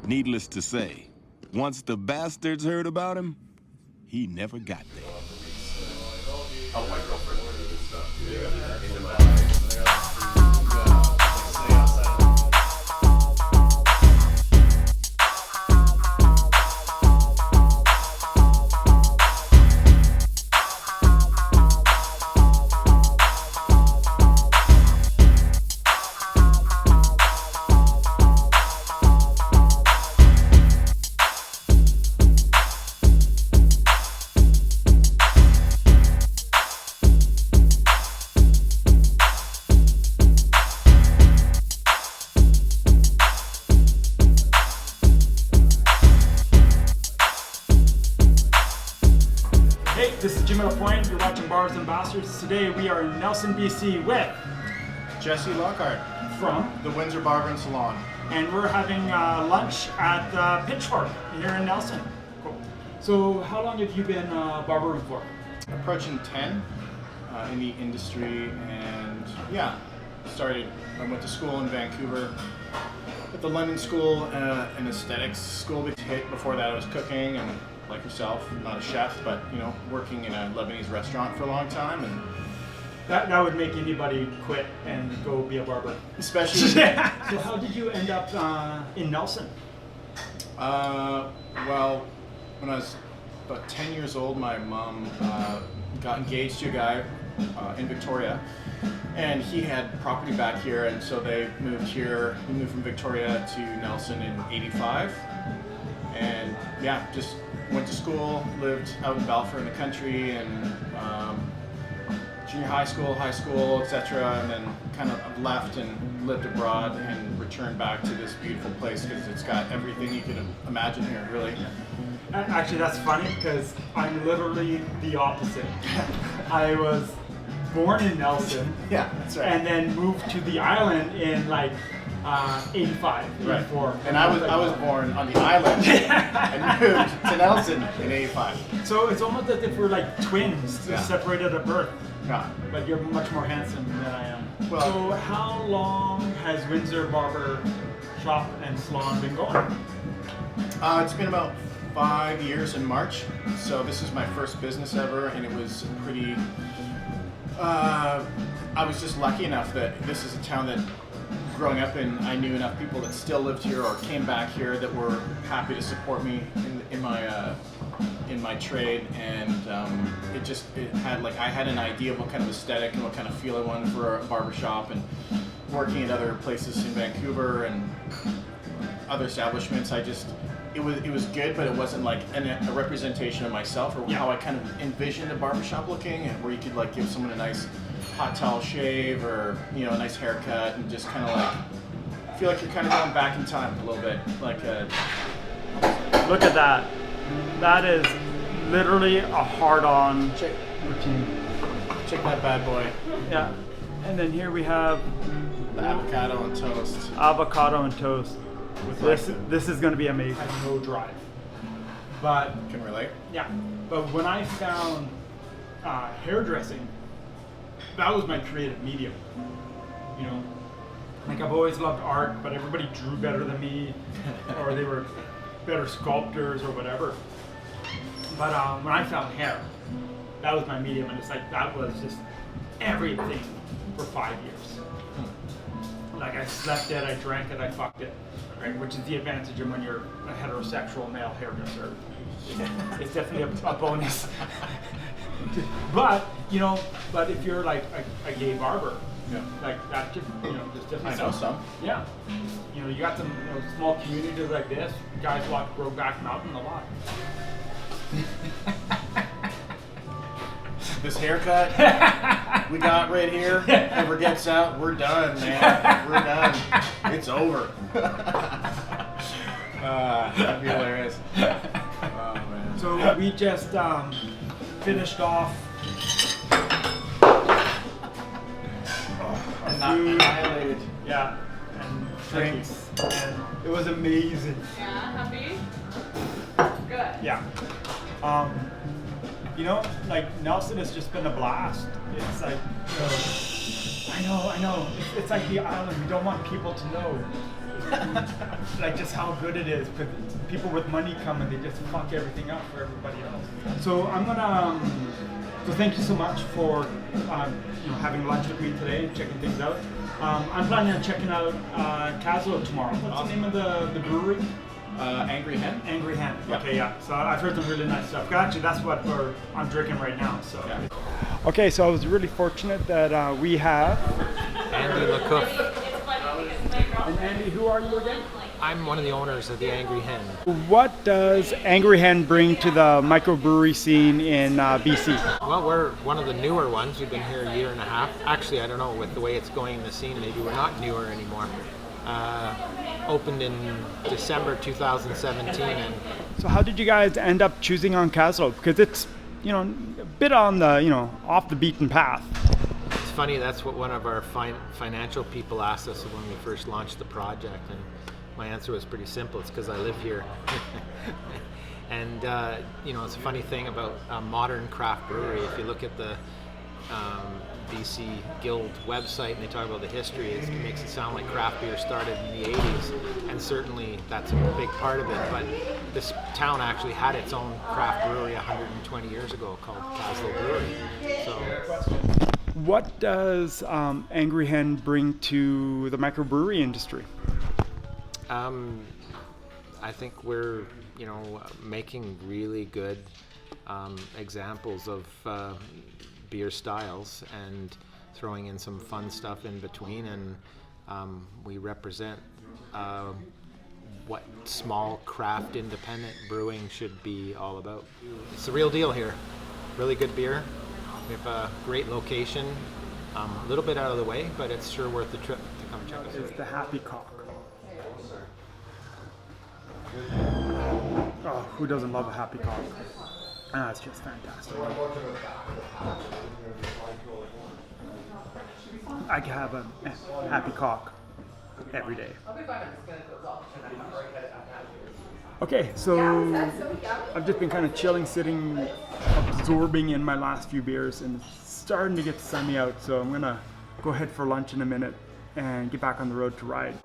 Needless to say, once the bastards heard about him, he never got there. Oh, my girlfriend. You're watching Bars and Bastards. Today we are in Nelson, BC with Jessie from the Windsor Barber and Salon. And we're having lunch at Pitchfork here in Nelson. Cool. So how long have you been barbering for? Approaching 10 in the industry, and yeah, I went to school in Vancouver at the London School, an aesthetics school. Before that I was cooking, and like yourself, not a chef, but working in a Lebanese restaurant for a long time, and that would make anybody quit and go be a barber. Especially. So how did you end up in Nelson? Well, when I was about 10 years old, my mom got engaged to a guy in Victoria, and he had property back here, and so they moved here. We moved from Victoria to Nelson in '85, and yeah, just went to school, lived out in Balfour in the country, and junior high school, etc. And then kind of left and lived abroad and returned back to this beautiful place because it's got everything you could imagine here, really. Actually, that's funny because I'm literally the opposite. I was born in Nelson, yeah, that's right, and then moved to the island in like 85, right. 84. And I was born on the island and moved to Nelson in '85. So it's almost as if we're like twins, Yeah. separated at birth. Yeah. But you're much more handsome than I am. Well, so how long has Windsor Barber Shop and Salon been going? It's been about 5 years in March. So this is my first business ever, and it was pretty. I was just lucky enough that this is a town that, growing up in, I knew enough people that still lived here or came back here that were happy to support me in my trade, and it had like, I had an idea of what kind of aesthetic and what kind of feel I wanted for a barbershop, and working at other places in Vancouver and other establishments, it was good, but it wasn't like a representation of myself or how I kind of envisioned a barbershop looking, where you could like give someone a nice hot towel shave or a nice haircut, and just kind of like feel like you're kind of going back in time a little bit. Like look at that. That is literally a hard-on routine. Check that bad boy. Yeah. And then here we have the avocado and toast. Avocado and toast. With this is going to be amazing. I have no drive, but can relate. Yeah. But when I found hairdressing, that was my creative medium. Like I've always loved art, but everybody drew better than me, or they were better sculptors or whatever. But when I found hair, that was my medium, and it's like that was just everything for 5 years. Like I slept it, I drank it, I fucked it, right? Which is the advantage of when you're a heterosexual male hairdresser. It's definitely a bonus. But but if you're like a gay barber, yeah, like that, just there's definitely I know some. Yeah, you got some small communities like this. Guys watch Brokeback Mountain a lot. This haircut we got right here, ever gets out, we're done, man. We're done. It's over. That'd be hilarious. Oh man. So we just finished off annihilated. Yeah, and drinks, and it was amazing. Yeah, happy? Good. Yeah. Like Nelson has just been a blast. It's like, I know. It's like the island. We don't want people to know. like just how good it is. Because people with money come and they just fuck everything up for everybody else. So I'm gonna. So thank you so much for having lunch with me today and checking things out. I'm planning on checking out Kaslo tomorrow. What's the name of the brewery? Angry Hen. Angry Hen. Yep. Okay, yeah. So I've heard some really nice stuff. Actually, that's what I'm drinking right now. So. Yeah. Okay, so I was really fortunate that we have Andy LaCouf. And Andy, who are you again? I'm one of the owners of the Angry Hen. What does Angry Hen bring to the microbrewery scene in BC? Well, we're one of the newer ones. We've been here a year and a half. Actually, I don't know, with the way it's going in the scene, maybe we're not newer anymore. Opened in December 2017. And So how did you guys end up choosing on Kaslo? Because it's, a bit on the, off the beaten path. it's funny, that's what one of our financial people asked us when we first launched the project. And my answer was pretty simple. It's because I live here. And, it's a funny thing about a modern craft brewery. If you look at the BC Guild website and they talk about the history, it makes it sound like craft beer started in the 80s. And certainly that's a big part of it. But this town actually had its own craft brewery 120 years ago called Kaslo Brewery. So, What does Angry Hen bring to the microbrewery industry? I think we're, making really good examples of beer styles and throwing in some fun stuff in between. And we represent what small craft independent brewing should be all about. It's the real deal here. Really good beer. We have a great location. A little bit out of the way, but it's sure worth the trip to come check us It's out. the Happy Cock. Oh, who doesn't love a Happy Cock? It's just fantastic. I can have a Happy Cock every day. Okay, so I've just been kind of chilling, sitting, absorbing in my last few beers, and it's starting to get sunny out, so I'm gonna go ahead for lunch in a minute and get back on the road to ride.